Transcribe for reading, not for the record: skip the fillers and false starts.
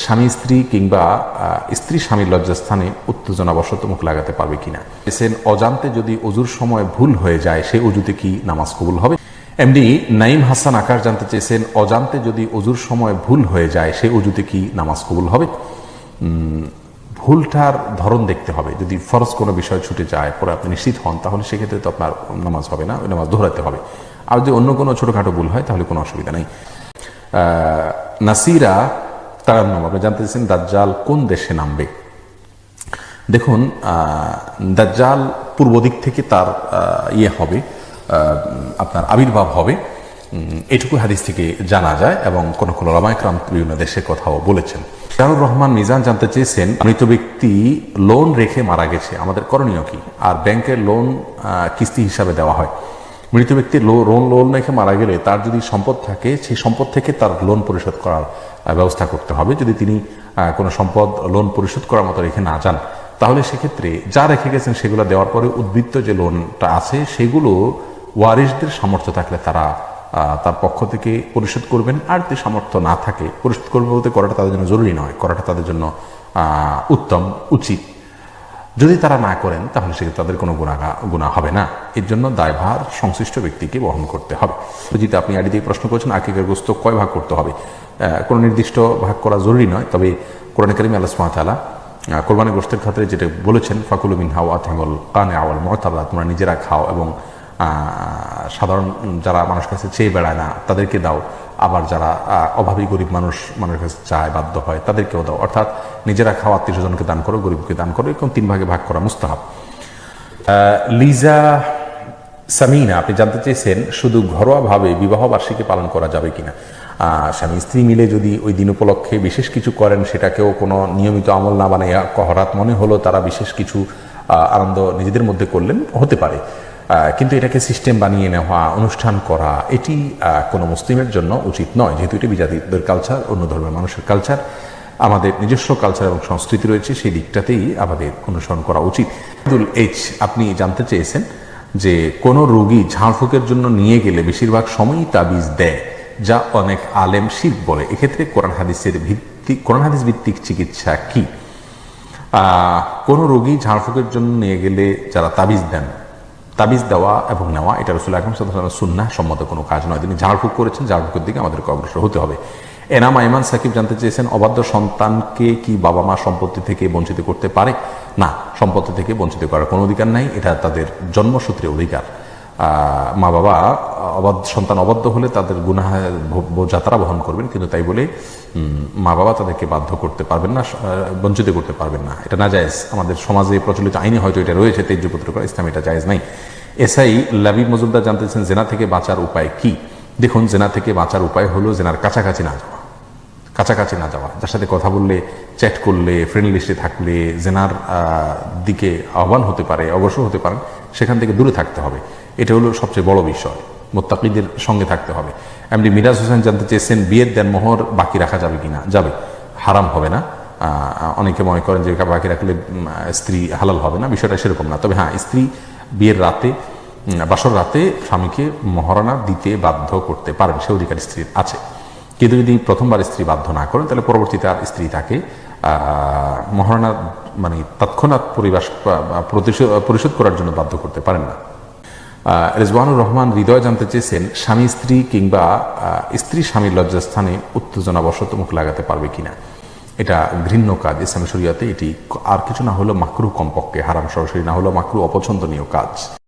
স্বামী স্ত্রী কিংবা স্ত্রী স্বামীর লজ্জাস্থানে উত্তেজনাবশত মুখ লাগাতে পারবে কিনা। অজান্তে যদি অজুর সময় ভুল হয়ে যায় সেই অজুতে কি নামাজ কবুল হবে। এমডি নাইম হাসান আকাশ জানতে চেয়েছেন, অজান্তে যদি অজুর সময় ভুল হয়ে যায় সেই অজুতে কি নামাজ কবুল হবে। ভুলটার ধরন দেখতে হবে। যদি ফরজ কোনো বিষয় ছুটে যায় পরে আপনি নিশ্চিত হন তাহলে সেক্ষেত্রে তো আপনার নামাজ হবে না, ওই নামাজ দোহরাতে হবে। আর যদি অন্য কোনো ছোটোখাটো ভুল হয় তাহলে কোনো অসুবিধা নেই। নাসিরা তারান্নম আপনি জানতে চাইছেন দাজ্জাল কোন দেশে নামবে। দেখুন, দাজ্জাল পূর্ব দিক থেকে তার হবে, আপনার আবির্ভাব হবে, এটুকু হাদিস থেকে জানা যায় এবং কোন কোন ওলামায়ে কেরাম বিভিন্ন দেশের কথাও বলেছেন। শাহরুর রহমান মিজান জানতে চেয়েছেন, মৃত ব্যক্তি লোন রেখে মারা গেছে, আমাদের করণীয় কি। আর ব্যাংকের লোন কিস্তি হিসাবে দেওয়া হয়। মৃত ব্যক্তির লোন রেখে মারা গেলে তার যদি সম্পদ থাকে সেই সম্পদ থেকে তার লোন পরিশোধ করার ব্যবস্থা করতে হবে। যদি তিনি কোনো সম্পদ লোন পরিশোধ করার মতো রেখে না যান তাহলে সেক্ষেত্রে যা রেখে গেছেন সেগুলো দেওয়ার পরে উদ্বৃত্ত যে লোনটা আছে সেগুলো ওয়ারিশদের সামর্থ্য থাকলে তারা তার পক্ষ থেকে পরিশোধ করবেন। আর যদি সামর্থ্য না থাকে পরিশোধ করবে বলতে করাটা তাদের জন্য জরুরি নয়, করাটা তাদের জন্য উত্তম উচিত। যদি তারা না করেন তাহলে সেক্ষেত্রে তাদের কোনো গুনাহ হবে না। এর জন্য দায়ভার সংশ্লিষ্ট ব্যক্তিকে বহন করতে হবে। যদি আপনি আইডি দিয়ে প্রশ্ন করেছেন আকিকার গোশত কয় ভাগ করতে হবে, কোনো নির্দিষ্ট ভাগ করা জরুরি নয়। তবে কোরআনে কারিমে আল্লাহ সুবহানাহু ওয়া তাআলা কোরবানি গোশতের ক্ষেত্রে যেটা বলেছেন, ফাকুলু মিনহা ওয়া আতিমুল কানিআ ওয়াল মুতারা, তোমরা নিজেরা খাও এবং সাধারণ যারা মানুষের কাছে চেয়ে বেড়ায় না তাদেরকে দাও, আবার যারা অভাবী গরিব মানুষের কাছে চায় বাধ্য হয় তাদেরকেও দাও। অর্থাৎ নিজেরা খাওয়া, আত্মীয় স্বজনকে দান করো, গরিবকে দান করো, এরকম 3 ভাগে ভাগ করা মুস্তাহাব। লিজা সামিনা আপনি জানতে চেয়েছেন, শুধু ঘরোয়াভাবে বিবাহ বার্ষিকী পালন করা যাবে কিনা। স্বামী স্ত্রী মিলে যদি ওই দিন উপলক্ষে বিশেষ কিছু করেন সেটাকেও কোনো নিয়মিত আমল না বানাইয়া হঠাৎ মনে হলো তারা বিশেষ কিছু আনন্দ নিজেদের মধ্যে করলেন, হতে পারে। কিন্তু এটাকে সিস্টেম বানিয়ে নেওয়া, অনুষ্ঠান করা, এটি কোনো মুসলিমের জন্য উচিত নয়, যেহেতু এটি বিজাতিদের কালচার, অন্য ধর্মের মানুষের কালচার। আমাদের নিজস্ব কালচার এবং সংস্কৃতি রয়েছে, সেই দিকটাতেই আমাদের অনুসরণ করা উচিত। আপনি জানতে চেয়েছেন যে কোনো রোগী ঝাড়ফুঁকের জন্য নিয়ে গেলে বেশিরভাগ সময়ই তাবিজ দেয়, যা অনেক আলেম শিরক বলে। এক্ষেত্রে কোরআন হাদিস ভিত্তিক চিকিৎসা কি। কোনো রোগী ঝাড়ফুঁকের জন্য নিয়ে গেলে যারা তাবিজ দেন, তাবিজ দেওয়া এবং নেওয়া এটা রাসূল আকরাম সাল্লাল্লাহু আলাইহি ওয়াসাল্লামের সুন্নাহ সম্মত কোনো কাজ নয়। তিনি ঝাড়ফুঁক করেছেন, ঝাড়ফুঁকের দিকে আমাদেরকে অগ্রসর হতে হবে। এনাম আইমান সাকিব জানতে চেয়েছেন, অবাধ্য সন্তানকে কি বাবা মা সম্পত্তি থেকে বঞ্চিত করতে পারে। না, সম্পত্তি থেকে বঞ্চিত করার কোনো অধিকার নাই, এটা তাদের জন্মসূত্রে অধিকার। মা বাবা সন্তান অবাধ্য হলে তাদের গুনাহ বোঝা তারা বহন করবেন, কিন্তু তাই বলে মা বাবা তাদেরকে বাধ্য করতে পারবেন না, বঞ্চিত করতে পারবেন না, এটা না জায়েজ। আমাদের সমাজে প্রচলিত আইনে হয়তো এটা রয়েছে, তেজ্যপুত্র করা, ইসলামে এটা জায়েজ নাই। এসআই লাবিব মজুমদার জানতেছেন, জেনা থেকে বাঁচার উপায় কি। দেখুন, জেনা থেকে বাঁচার উপায় হলো জেনার কাছাকাছি না যাওয়া। যার সাথে কথা বললে, চ্যাট করলে, ফ্রেন্ড লিস্টে থাকলে জেনার দিকে আহ্বান হতে পারে, অগ্রসর হতে পারেন, সেখান থেকে দূরে থাকতে হবে। এটা হলো সবচেয়ে বড় বিষয়, মুত্তাকিদের সঙ্গে থাকতে হবে। এমনি মিরাজ হোসেন জানতে চেয়েছেন, বিয়ের দেনমোহর বাকি রাখা যাবে কিনা। যাবে, হারাম হবে না। অনেকে মনে করেন যে বাকি রাখলে স্ত্রী হালাল হবে না, বিষয়টা সেরকম না। তবে হ্যাঁ, স্ত্রী বিয়ের রাতে, বাসর রাতে স্বামীকে মহারণা দিতে বাধ্য করতে পারেন, সে অধিকার স্ত্রীর আছে। কিন্তু যদি প্রথমবার স্ত্রী বাধ্য না করেন তাহলে পরবর্তীতে আর স্ত্রী তাকে মহারণা মানে তৎক্ষণাৎ পরিশোধ করার জন্য বাধ্য করতে পারেন না। রেজওয়ানুর রহমান হৃদয় জানতে চেয়েছেন, স্বামী স্ত্রী কিংবা স্ত্রী স্বামীর লজ্জাস্থানে উত্তেজনাবশত মুখ লাগাতে পারবে কিনা। এটা ঘৃণ্য কাজ ইসলামী শরীয়তে। এটি আর কিছু না হলেও মাকরুহ, কমপক্ষে হারাম সরাসরি না হলেও মাকরুহ, অপছন্দনীয় কাজ।